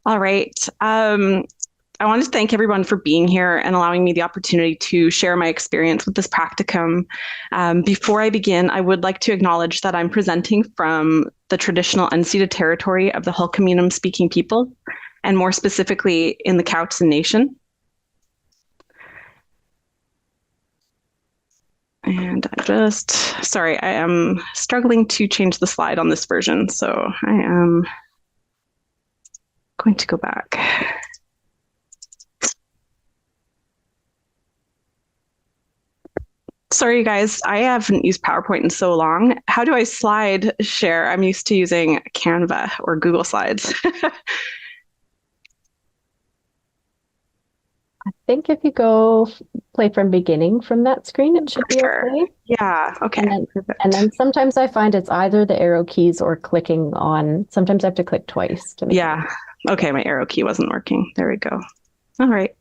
All right. I want to thank everyone for being here and allowing me the opportunity to share my experience with this practicum. Before I begin, I would like to acknowledge that I'm presenting from the traditional unceded territory of the Hul'qumi'num speaking people, and more specifically in the Cowichan Nation. And sorry, I am struggling to change the slide on this version, so I am going to go back. Sorry, you guys, I haven't used PowerPoint in so long. How do I slide share? I'm used to using Canva or Google Slides. I think if you go play from beginning from that screen, it should be okay. Yeah, okay. And then sometimes I find it's either the arrow keys or clicking on. Sometimes I have to click twice to make Yeah. Okay, my arrow key wasn't working. There we go. All right.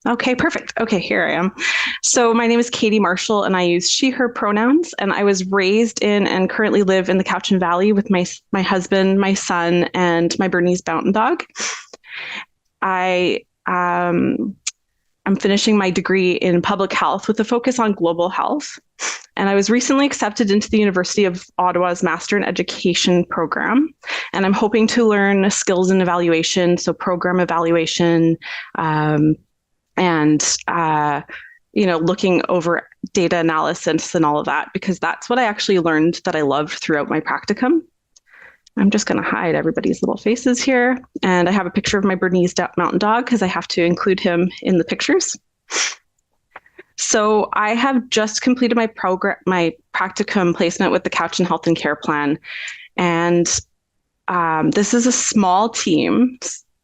Okay, perfect. Okay, here I am. So my name is Katy Marshall, and I use she, her pronouns. And I was raised in and currently live in the Cowichan Valley with my husband, my son, and my Bernese Mountain Dog. I'm finishing my degree in public health with a focus on global health. And I was recently accepted into the University of Ottawa's Master in Education program. And I'm hoping to learn skills in evaluation, so program evaluation, and looking over data analysis and all of that, because that's what I actually learned that I loved throughout my practicum. I'm just going to hide everybody's little faces here. And I have a picture of my Bernese Mountain Dog because I have to include him in the pictures. So I have just completed my practicum placement with the Cowichan Health and Care Plan. And this is a small team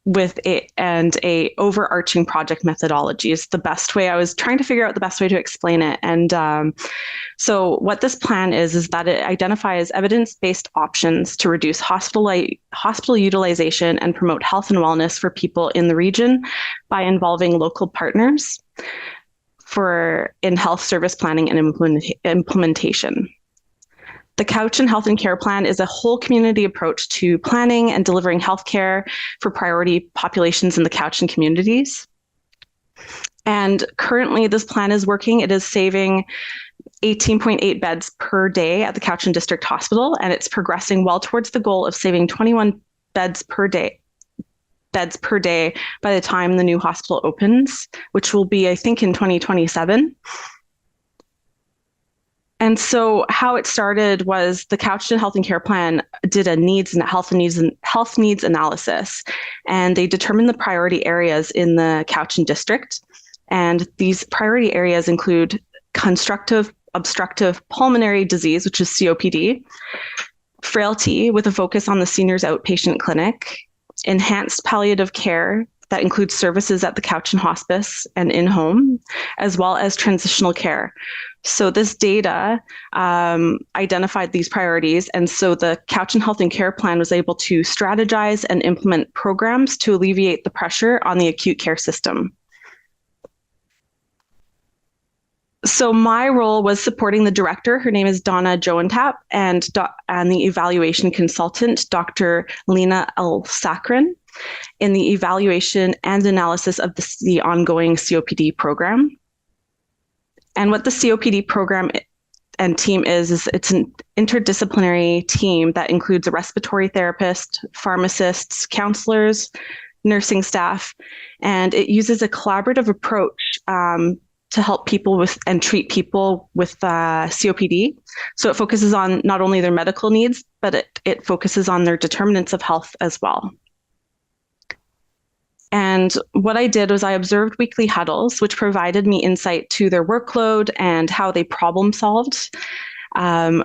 with a overarching project methodology is the best way. I was trying to figure out the best way to explain it. And so what this plan is that it identifies evidence-based options to reduce hospital utilization and promote health and wellness for people in the region by involving local partners in health service planning and implementation. The Cowichan Health and Care Plan is a whole community approach to planning and delivering healthcare for priority populations in the Cowichan communities. And currently this plan is working. It is saving 18.8 beds per day at the Cowichan District Hospital, and it's progressing well towards the goal of saving 21 beds per day by the time the new hospital opens, which will be, I think, in 2027. And so how it started was the Cowichan Health and Care Plan did a health needs analysis, and they determined the priority areas in the Cowichan district. And these priority areas include obstructive pulmonary disease, which is COPD, frailty with a focus on the seniors outpatient clinic, enhanced palliative care that includes services at the Cowichan Hospice and in-home, as well as transitional care. So this data identified these priorities, and so the Cowichan Health and Care Plan was able to strategize and implement programs to alleviate the pressure on the acute care system. So my role was supporting the director, her name is Donna Joentap, and the evaluation consultant, Dr. Lena L. Sakrin, in the evaluation and analysis of the ongoing COPD program. And what the COPD program and team is it's an interdisciplinary team that includes a respiratory therapist, pharmacists, counselors, nursing staff, and it uses a collaborative approach to help people and treat people with COPD. So it focuses on not only their medical needs, but it focuses on their determinants of health as well. And what I did was I observed weekly huddles, which provided me insight to their workload and how they problem solved.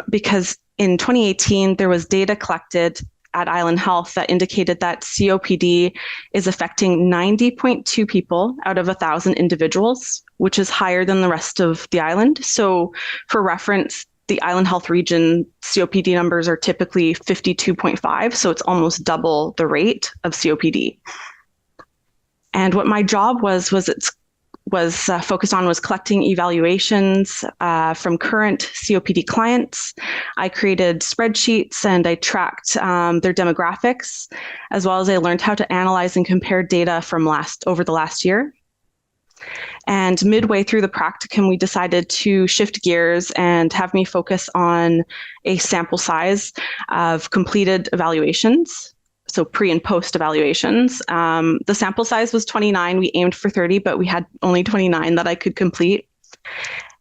Because in 2018, there was data collected at Island Health that indicated that COPD is affecting 90.2 people out of 1,000 individuals, which is higher than the rest of the island. So for reference, the Island Health region COPD numbers are typically 52.5, so it's almost double the rate of COPD. And what my job was was focused on was collecting evaluations from current COPD clients. I created spreadsheets and I tracked their demographics, as well as I learned how to analyze and compare data from over the last year. And midway through the practicum, we decided to shift gears and have me focus on a sample size of completed evaluations. So pre and post evaluations. The sample size was 29. We aimed for 30, but we had only 29 that I could complete.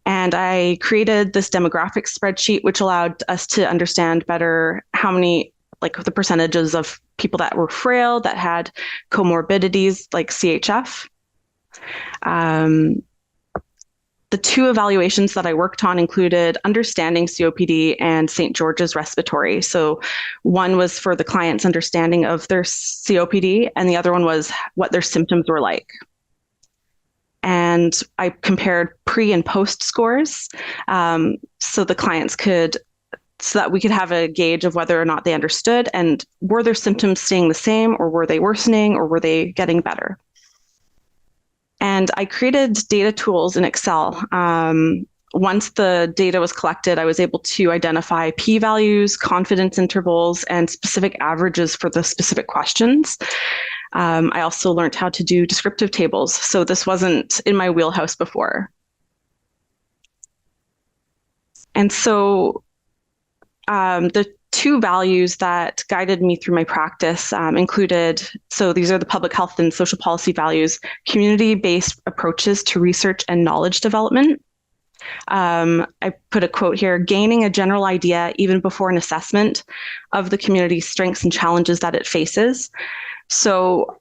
And I created this demographic spreadsheet, which allowed us to understand better how many, like the percentages of people that were frail, that had comorbidities like CHF. The two evaluations that I worked on included understanding COPD and St. George's respiratory. So one was for the client's understanding of their COPD, and the other one was what their symptoms were like. And I compared pre and post scores so the clients could, so that we could have a gauge of whether or not they understood and were their symptoms staying the same, or were they worsening, or were they getting better. And I created data tools in Excel. Once the data was collected, I was able to identify p-values, confidence intervals, and specific averages for the specific questions. I also learned how to do descriptive tables. So this wasn't in my wheelhouse before. And so the two values that guided me through my practice included, so these are the public health and social policy values: community-based approaches to research and knowledge development. I put a quote here: gaining a general idea even before an assessment of the community's strengths and challenges that it faces. So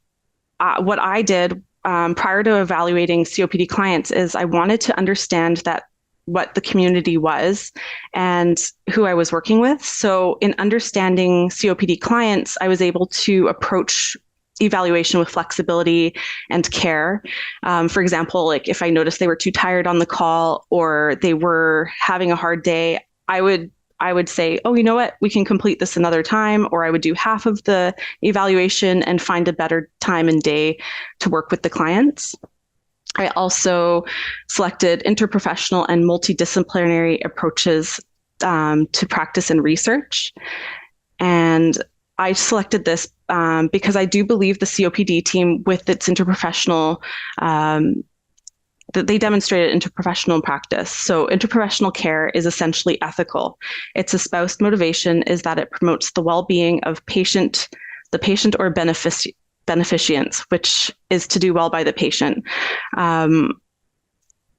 what I did prior to evaluating COPD clients is I wanted to understand that what the community was and who I was working with. So in understanding COPD clients, I was able to approach evaluation with flexibility and care. For example, like if I noticed they were too tired on the call or they were having a hard day, I would say, oh, you know what, we can complete this another time, or I would do half of the evaluation and find a better time and day to work with the clients. I also selected interprofessional and multidisciplinary approaches to practice and research. And I selected this because I do believe the COPD team, with its interprofessional, that they demonstrated interprofessional practice. So interprofessional care is essentially ethical. Its espoused motivation is that it promotes the well-being of the patient or beneficients, which is to do well by the patient.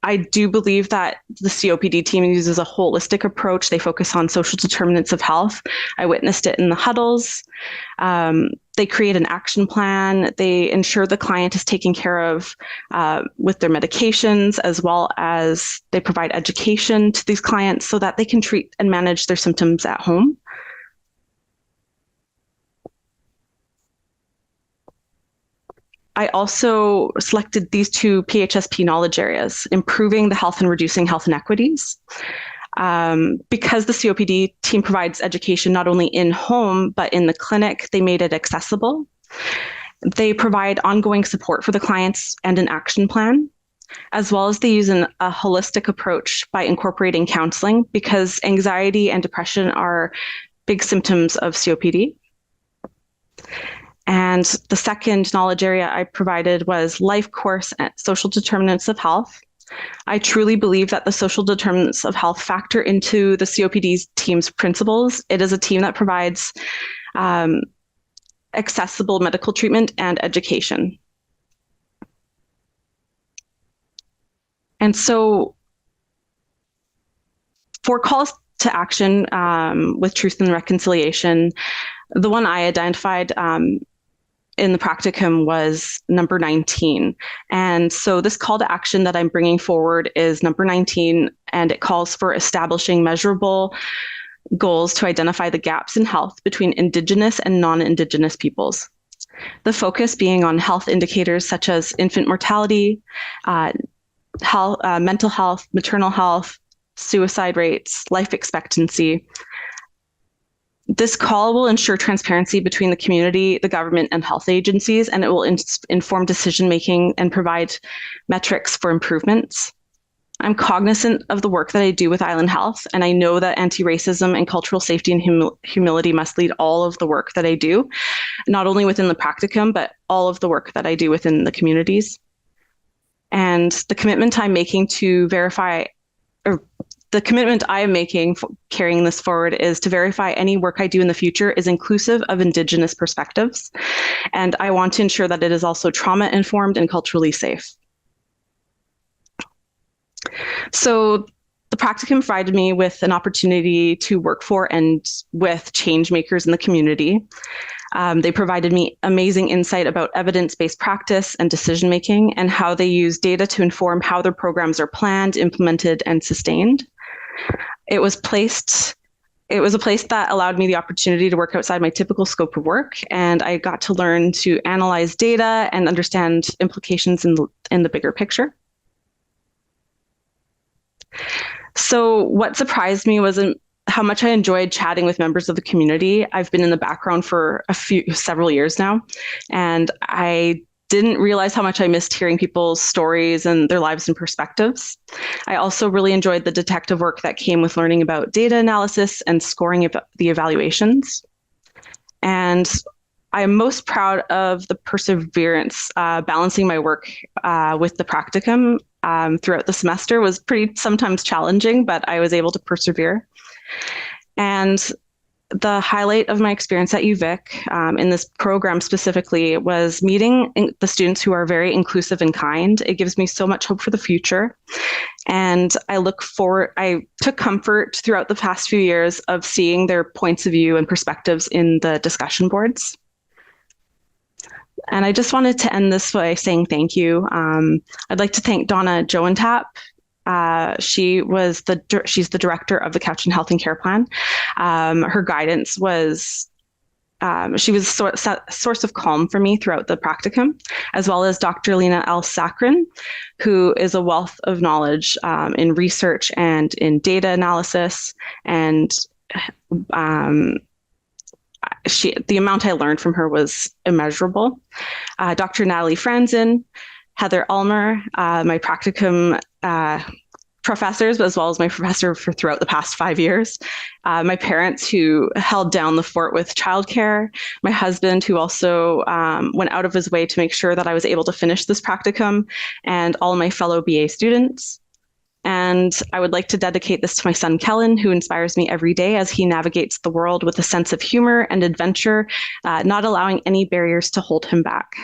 I do believe that the COPD team uses a holistic approach. They focus on social determinants of health. I witnessed it in the huddles. They create an action plan. They ensure the client is taken care of with their medications, as well as they provide education to these clients so that they can treat and manage their symptoms at home. I also selected these two PHSP knowledge areas: improving the health and reducing health inequities. Because the COPD team provides education not only in home, but in the clinic, they made it accessible. They provide ongoing support for the clients and an action plan, as well as they use a holistic approach by incorporating counseling, because anxiety and depression are big symptoms of COPD. And the second knowledge area I provided was life course and social determinants of health. I truly believe that the social determinants of health factor into the COPD team's principles. It is a team that provides accessible medical treatment and education. And so for calls to action with truth and reconciliation, the one I identified in the practicum was number 19. And so this call to action that I'm bringing forward is number 19, and it calls for establishing measurable goals to identify the gaps in health between Indigenous and non-Indigenous peoples. The focus being on health indicators such as infant mortality, mental health, maternal health, suicide rates, life expectancy. This call will ensure transparency between the community, the government, and health agencies, and it will inform decision making and provide metrics for improvements. I'm cognizant of the work that I do with Island Health, and I know that anti-racism and cultural safety and humility must lead all of the work that I do, not only within the practicum, but all of the work that I do within the communities. And the commitment I'm making to verify, or the commitment I am making for carrying this forward, is to verify any work I do in the future is inclusive of Indigenous perspectives. And I want to ensure that it is also trauma-informed and culturally safe. So the practicum provided me with an opportunity to work for and with change makers in the community. They provided me amazing insight about evidence-based practice and decision-making and how they use data to inform how their programs are planned, implemented, and sustained. It was a place that allowed me the opportunity to work outside my typical scope of work, and I got to learn to analyze data and understand implications in the bigger picture. So what surprised me was how much I enjoyed chatting with members of the community. I've been in the background for several years now, and I didn't realize how much I missed hearing people's stories and their lives and perspectives. I also really enjoyed the detective work that came with learning about data analysis and scoring the evaluations. And I am most proud of the perseverance. Balancing my work with the practicum throughout the semester was sometimes challenging, but I was able to persevere. And the highlight of my experience at UVic in this program specifically was meeting the students who are very inclusive and kind. It gives me so much hope for the future. And I took comfort throughout the past few years of seeing their points of view and perspectives in the discussion boards. And I just wanted to end this by saying thank you. I'd like to thank Donna Joentap. She's the director of the Couch and Health and Care Plan. Her guidance was, she was a source of calm for me throughout the practicum, as well as Dr. Lena L. Sakrin, who is a wealth of knowledge in research and in data analysis. And the amount I learned from her was immeasurable. Dr. Natalie Franzen, Heather Ulmer, my practicum professors, as well as my professor for throughout the past 5 years, my parents who held down the fort with childcare, my husband who also went out of his way to make sure that I was able to finish this practicum, and all my fellow BA students. And I would like to dedicate this to my son, Kellen, who inspires me every day as he navigates the world with a sense of humor and adventure, not allowing any barriers to hold him back.